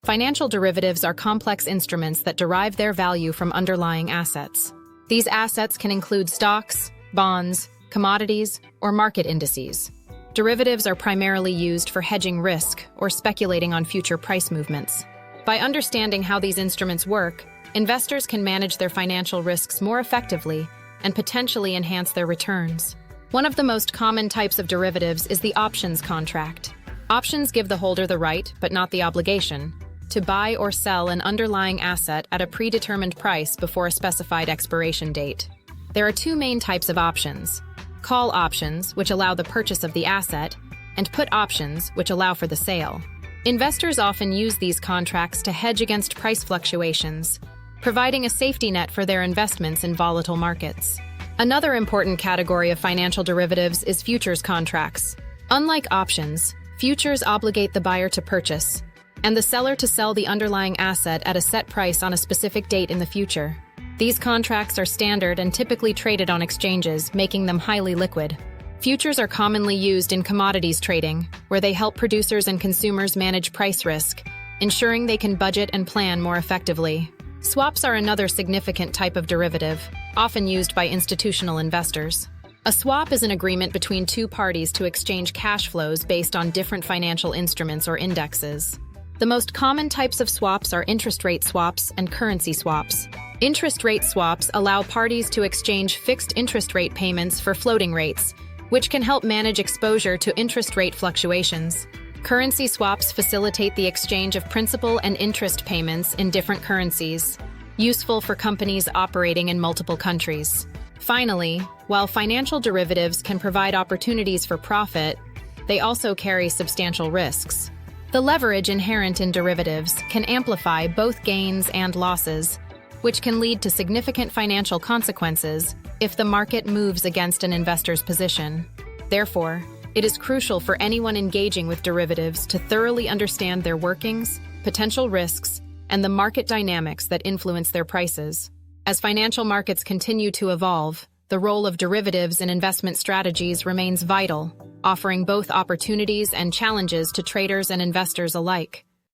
Financial derivatives are complex instruments that derive their value from underlying assets. These assets can include stocks, bonds, commodities, or market indices. Derivatives are primarily used for hedging risk or speculating on future price movements. By understanding how these instruments work, investors can manage their financial risks more effectively and potentially enhance their returns. One of the most common types of derivatives is the options contract. Options give the holder the right, but not the obligation, to buy or sell an underlying asset at a predetermined price before a specified expiration date. There are two main types of options: call options, which allow the purchase of the asset, and put options, which allow for the sale. Investors often use these contracts to hedge against price fluctuations, providing a safety net for their investments in volatile markets. Another important category of financial derivatives is futures contracts. Unlike options, futures obligate the buyer to purchase, and the seller to sell the underlying asset at a set price on a specific date in the future. These contracts are standard and typically traded on exchanges, making them highly liquid. Futures are commonly used in commodities trading, where they help producers and consumers manage price risk, ensuring they can budget and plan more effectively. Swaps are another significant type of derivative, often used by institutional investors. A swap is an agreement between two parties to exchange cash flows based on different financial instruments or indexes. The most common types of swaps are interest rate swaps and currency swaps. Interest rate swaps allow parties to exchange fixed interest rate payments for floating rates, which can help manage exposure to interest rate fluctuations. Currency swaps facilitate the exchange of principal and interest payments in different currencies, useful for companies operating in multiple countries. Finally, while financial derivatives can provide opportunities for profit, they also carry substantial risks. The leverage inherent in derivatives can amplify both gains and losses, which can lead to significant financial consequences if the market moves against an investor's position. Therefore, it is crucial for anyone engaging with derivatives to thoroughly understand their workings, potential risks, and the market dynamics that influence their prices. As financial markets continue to evolve, the role of derivatives in investment strategies remains vital, offering both opportunities and challenges to traders and investors alike.